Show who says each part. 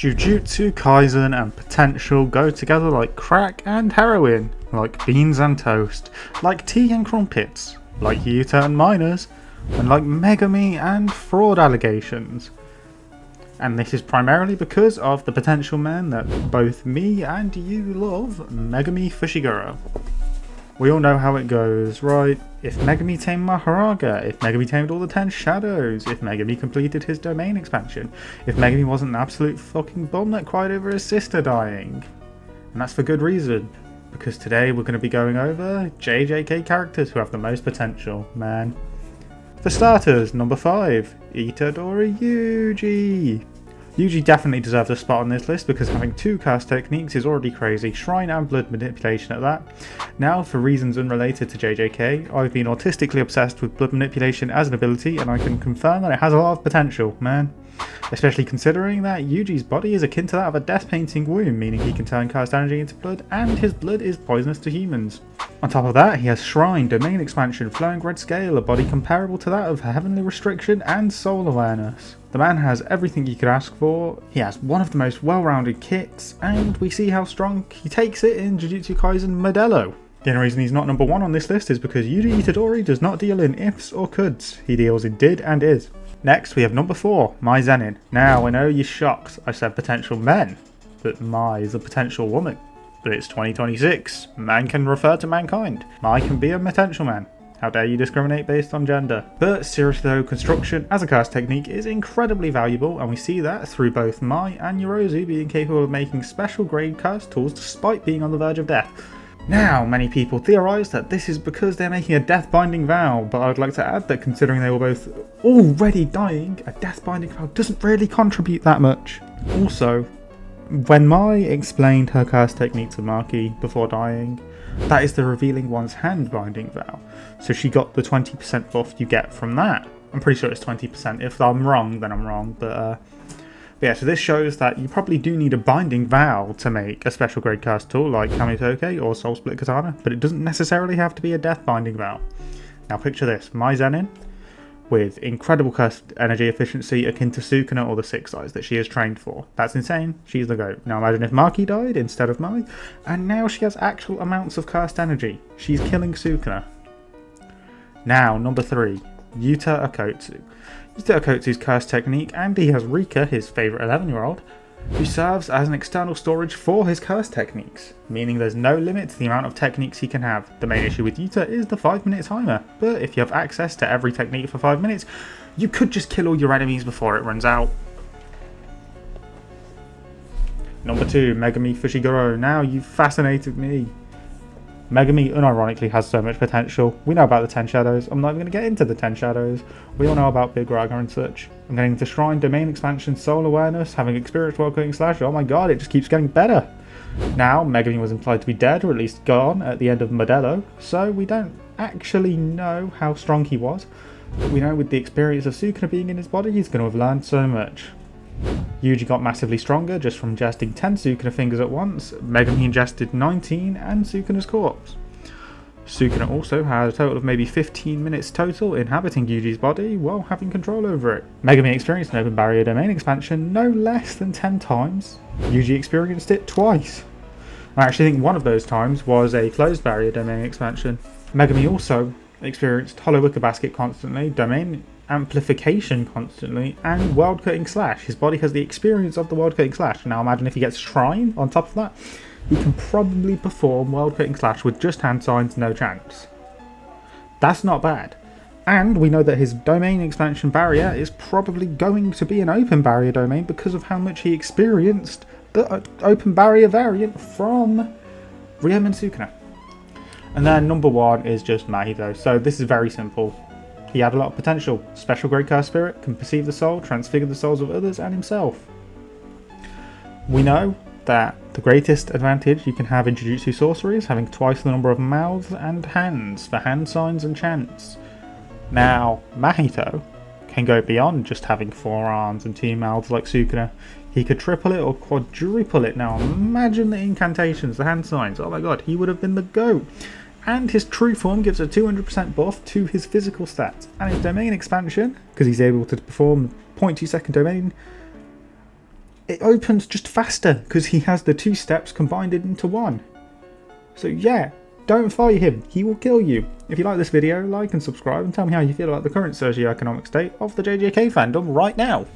Speaker 1: Jujutsu, Kaisen and potential go together like crack and heroin, like beans and toast, like tea and crumpets, like Yuta and minors, and like Megumi and fraud allegations. And this is primarily because of the potential man that both me and you love, Megumi Fushiguro. We all know how it goes, right? If Megumi tamed Maharaga, if Megumi tamed all the 10 shadows, if Megumi completed his domain expansion, if Megumi wasn't an absolute fucking bum that cried over his sister dying. And that's for good reason, because today we're going to be going over JJK characters who have the most potential, man. For starters, number 5, Itadori Yuji. Yuji definitely deserves a spot on this list because having 2 cast techniques is already crazy, shrine and blood manipulation at that. Now, for reasons unrelated to JJK, I've been autistically obsessed with blood manipulation as an ability and I can confirm that it has a lot of potential, man. Especially considering that Yuji's body is akin to that of a death painting womb, meaning he can turn cast energy into blood and his blood is poisonous to humans. On top of that, he has Shrine, Domain Expansion, Flowing Red Scale, a body comparable to that of Heavenly Restriction and Soul Awareness. The man has everything you could ask for, he has one of the most well-rounded kits, and we see how strong he takes it in Jujutsu Kaisen Modelo. The only reason he's not number 1 on this list is because Yuji Itadori does not deal in ifs or coulds, he deals in did and is. Next we have number 4, Mai Zenin. Now I know you're shocked I said potential men, but Mai is a potential woman. But it's 2026, man can refer to mankind. Mai can be a potential man. How dare you discriminate based on gender? But seriously though, construction as a cast technique is incredibly valuable and we see that through both Mai and Yorozu being capable of making special grade cast tools despite being on the verge of death. Now, many people theorise that this is because they're making a death binding vow, but I would like to add that considering they were both already dying, a death binding vow doesn't really contribute that much. Also, when Mai explained her cast technique to Maki before dying, that is the revealing one's hand binding vow, so she got the 20% buff you get from that. I'm pretty sure it's 20%, if I'm wrong then I'm wrong, but yeah, so this shows that you probably do need a binding vow to make a special grade cast tool like Kamitoke or Soul Split Katana, but it doesn't necessarily have to be a death binding vow. Now picture this, Mai Zenin with incredible cast energy efficiency akin to Sukuna or the 6 eyes that she is trained for. That's insane, she's the GOAT. Now imagine if Maki died instead of Mai, and now she has actual amounts of cast energy. She's killing Sukuna. Now, number 3, Yuta Okkotsu. Yuta Okkotsu's cast technique, and he has Rika, his favourite 11-year-old, who serves as an external storage for his cast techniques, meaning there's no limit to the amount of techniques he can have. The main issue with Yuta is the 5-minute timer, but if you have access to every technique for 5 minutes, you could just kill all your enemies before it runs out. Number 2, Megumi Fushiguro. Now you've fascinated me. Megumi unironically has so much potential. We know about the 10 shadows. I'm not even going to get into the 10 shadows. We all know about Big Raga and such. I'm getting into Shrine, Domain Expansion, Soul Awareness, having experienced World Cutting Slash. Oh my god, it just keeps getting better. Now, Megumi was implied to be dead, or at least gone, at the end of Modelo, so we don't actually know how strong he was. But we know with the experience of Sukuna being in his body, he's going to have learned so much. Yuji got massively stronger just from ingesting 10 Sukuna fingers at once, Megumi ingested 19 and Sukuna's corpse. Sukuna also had a total of maybe 15 minutes total inhabiting Yuji's body while having control over it. Megumi experienced an open barrier domain expansion no less than 10 times. Yuji experienced it twice. I actually think one of those times was a closed barrier domain expansion. Megumi also experienced Hollow Wicker Basket constantly, domain amplification constantly, and World Cutting Slash. His body has the experience of the World Cutting Slash. Now imagine if he gets Shrine on top of that, he can probably perform World Cutting Slash with just hand signs, no chance. That's not bad. And we know that his domain expansion barrier is probably going to be an open barrier domain because of how much he experienced the open barrier variant from Ryoma and Sukuna. And then number 1 is just Mahito. So this is very simple. He had a lot of potential. Special grade cast spirit, can perceive the soul, transfigure the souls of others and himself. We know that the greatest advantage you can have in Jujutsu sorcery is having twice the number of mouths and hands for hand signs and chants. Now, Mahito can go beyond just having 4 arms and 2 mouths like Sukuna. He could triple it or quadruple it. Now imagine the incantations, the hand signs. Oh my god, he would have been the GOAT. And his true form gives a 200% buff to his physical stats. And his domain expansion, because he's able to perform 0.2 second domain, it opens just faster because he has the 2 steps combined into one. So yeah, don't fight him, he will kill you. If you like this video, like and subscribe and tell me how you feel about the current socio-economic state of the JJK fandom right now.